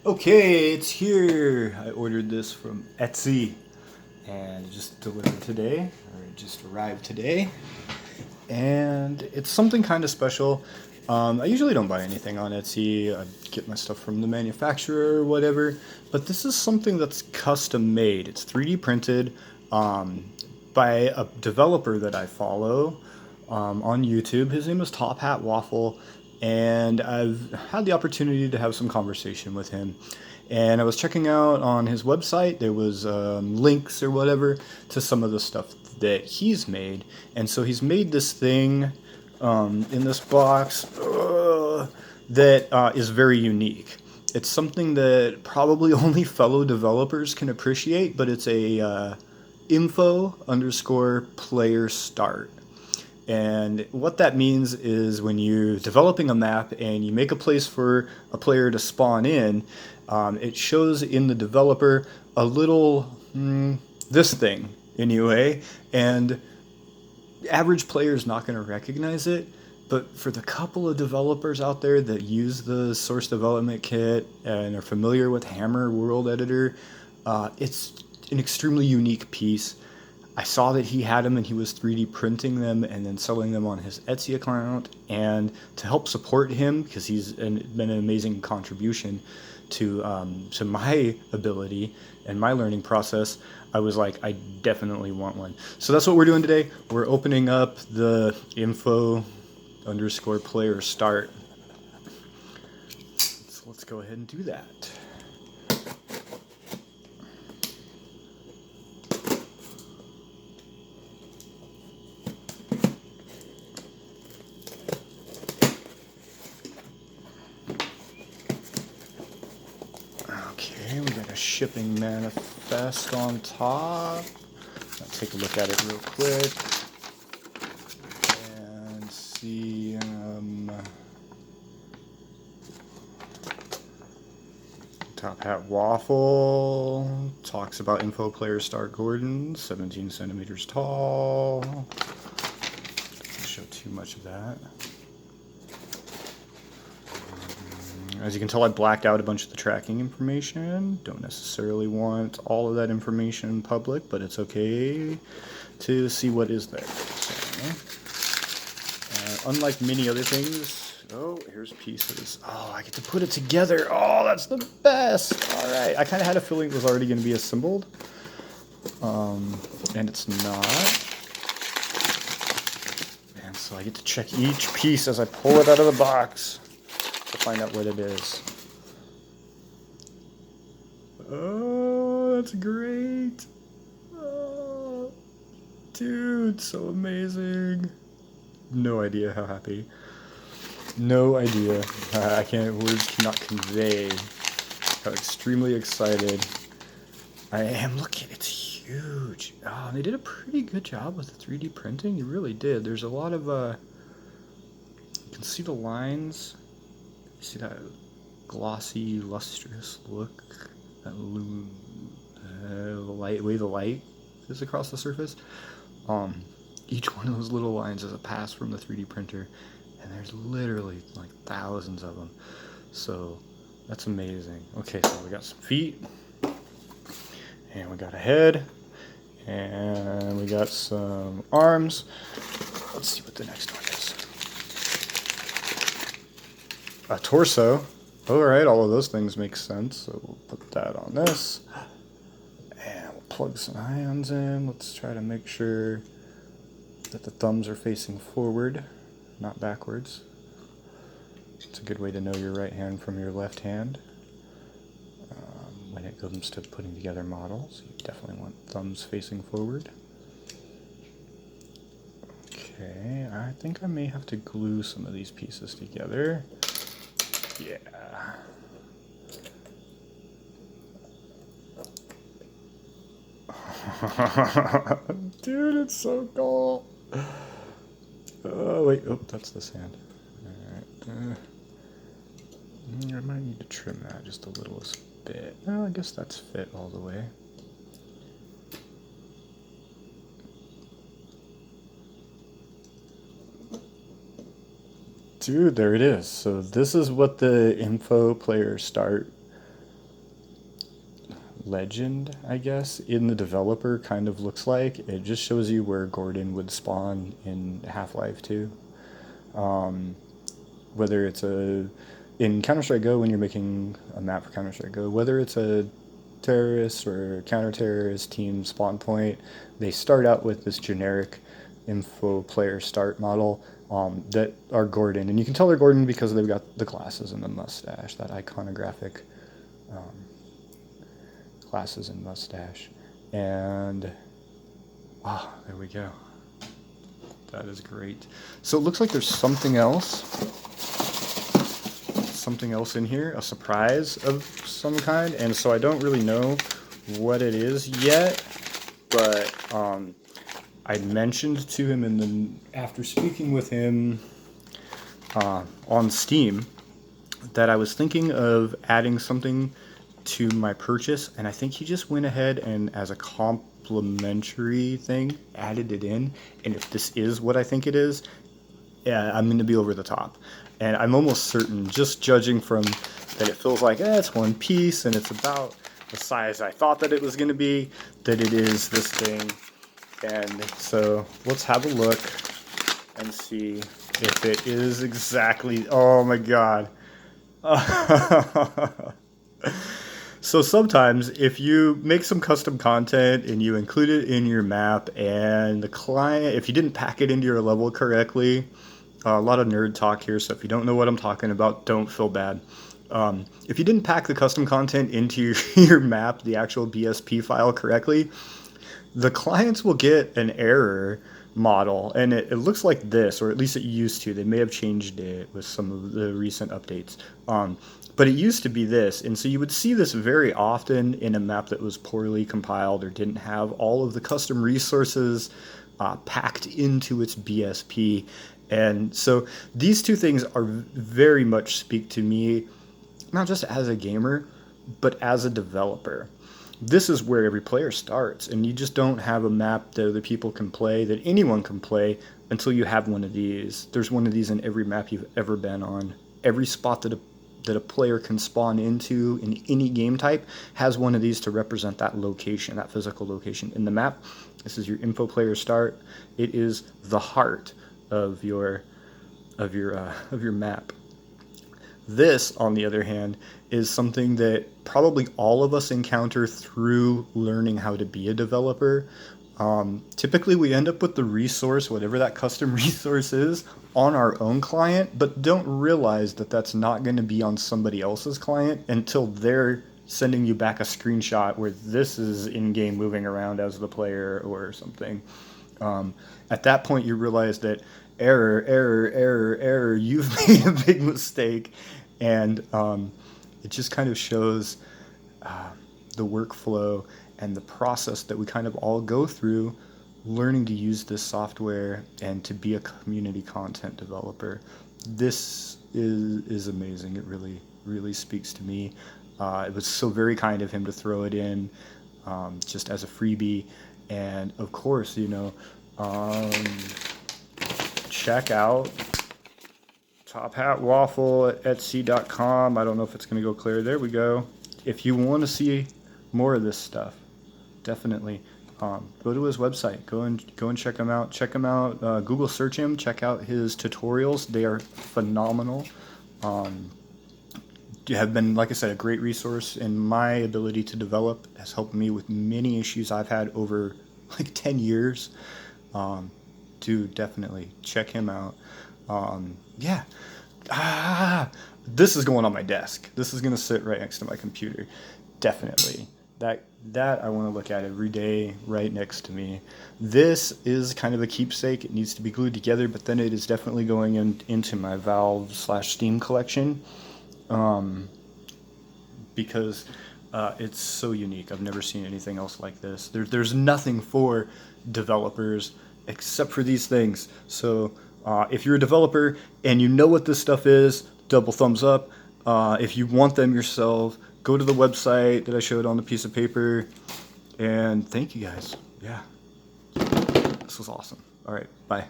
Okay, it's here. I ordered this from Etsy and it just delivered today, or it just arrived today. And it's something kind of special. I usually don't buy anything on Etsy. I get my stuff from the manufacturer or whatever. But this is something that's custom made. It's 3D printed by a developer that I follow on YouTube. His name is Top Hat Waffle, and I've had the opportunity to have some conversation with him. And I was checking out on his website. There was links or whatever to some of the stuff that he's made, and so he's made this thing in this box that is very unique. It's something that probably only fellow developers can appreciate, but it's a info underscore player start. And what that means is when you're developing a map and you make a place for a player to spawn in, it shows in the developer a little, this thing anyway, and average player is not going to recognize it. But for the couple of developers out there that use the source development kit and are familiar with Hammer World Editor, it's an extremely unique piece. I saw that he had them and he was 3D printing them and then selling them on his Etsy account. And to help support him, because been an amazing contribution to my ability and my learning process, I was like, I definitely want one. So that's what we're doing today. We're opening up the info underscore player start. So let's go ahead and do that. Okay, we got a shipping manifest on top. I'll take a look at it real quick and see. Top Hat Waffle talks about info player Star Gordon, 17 centimeters tall. Doesn't show too much of that. As you can tell, I blacked out a bunch of the tracking information. Don't necessarily want all of that information public, but it's okay to see what is there. So, unlike many other things, oh, here's pieces. Oh, I get to put it together. Oh, that's the best. All right, I kind of had a feeling it was already going to be assembled, and it's not. And so I get to check each piece as I pull it out of the box to find out what it is. Oh, that's great. Oh, dude, so amazing. No idea how happy. No idea. Words cannot convey how extremely excited I am. Look, it's huge. Oh, they did a pretty good job with the 3D printing. You really did. There's a lot of, you can see the lines. See that glossy, lustrous look, that way the light is across the surface. Each one of those little lines is a pass from the 3D printer, and there's literally like thousands of them. So that's amazing. Okay, so we got some feet, and we got a head, and we got some arms. Let's see what the next one is. A torso. Alright, all of those things make sense. So we'll put that on this. And we'll plug some ions in. Let's try to make sure that the thumbs are facing forward, not backwards. It's a good way to know your right hand from your left hand when it comes to putting together models. You definitely want thumbs facing forward. Okay, I think I may have to glue some of these pieces together. Yeah. Dude, it's so cool. Oh, wait. Oh, that's the sand. Alright. I might need to trim that just a little bit. Well, I guess that's fit all the way. Dude, there it is. So this is what the info player start legend, I guess, in the developer kind of looks like. It just shows you where Gordon would spawn in Half-Life 2. Whether it's in Counter-Strike Go, when you're making a map for Counter-Strike Go, whether it's a terrorist or counter-terrorist team spawn point, they start out with this generic info player start model that are Gordon. And you can tell they're Gordon because they've got the glasses and the mustache, that iconographic glasses and mustache. And wow, there we go. That is great. So it looks like there's something else in here, a surprise of some kind, and so I don't really know what it is yet, but I mentioned to him after speaking with him on Steam that I was thinking of adding something to my purchase, and I think he just went ahead and, as a complimentary thing, added it in. And if this is what I think it is, yeah, I'm going to be over the top. And I'm almost certain, just judging from that it feels like it's one piece and it's about the size I thought that it was going to be, that it is this thing. And so let's have a look and see if it is exactly, oh my god. So sometimes if you make some custom content and you include it in your map, and the client, if you didn't pack it into your level correctly, a lot of nerd talk here, so if you don't know what I'm talking about, don't feel bad. If you didn't pack the custom content into your map, the actual BSP file correctly, the clients will get an error model, and it looks like this, or at least it used to. They may have changed it with some of the recent updates. But it used to be this, and so you would see this very often in a map that was poorly compiled or didn't have all of the custom resources packed into its BSP. And so these two things are very much speak to me, not just as a gamer, but as a developer. This is where every player starts, and you just don't have a map that other people can play, that anyone can play, until you have one of these. There's one of these in every map you've ever been on. Every spot that a player can spawn into in any game type has one of these to represent that location, that physical location in the map. This is your info player start. It is the heart of your map. This, on the other hand, is something that probably all of us encounter through learning how to be a developer. Typically we end up with the resource, whatever that custom resource is, on our own client, but don't realize that that's not going to be on somebody else's client until they're sending you back a screenshot where this is in-game moving around as the player or something. At that point you realize that error, you've made a big mistake. And it just kind of shows the workflow and the process that we kind of all go through learning to use this software and to be a community content developer. This is amazing. It really, really speaks to me. It was so very kind of him to throw it in just as a freebie. And of course, check out Top Hat Waffle at Etsy.com. I don't know if it's going to go clear. There we go. If you want to see more of this stuff, definitely go to his website. Go and check him out. Check him out. Google search him. Check out his tutorials. They are phenomenal. Have been, like I said, a great resource in my ability to develop. Has helped me with many issues I've had over like 10 years. Do definitely check him out. Yeah. This is going on my desk. This is going to sit right next to my computer. Definitely. That I want to look at every day right next to me. This is kind of a keepsake. It needs to be glued together, but then it is definitely going into my Valve/Steam collection. Because it's so unique. I've never seen anything else like this. There's nothing for developers except for these things. So if you're a developer and you know what this stuff is, double thumbs up. If you want them yourself, go to the website that I showed on the piece of paper. And thank you guys. Yeah. This was awesome. All right. Bye.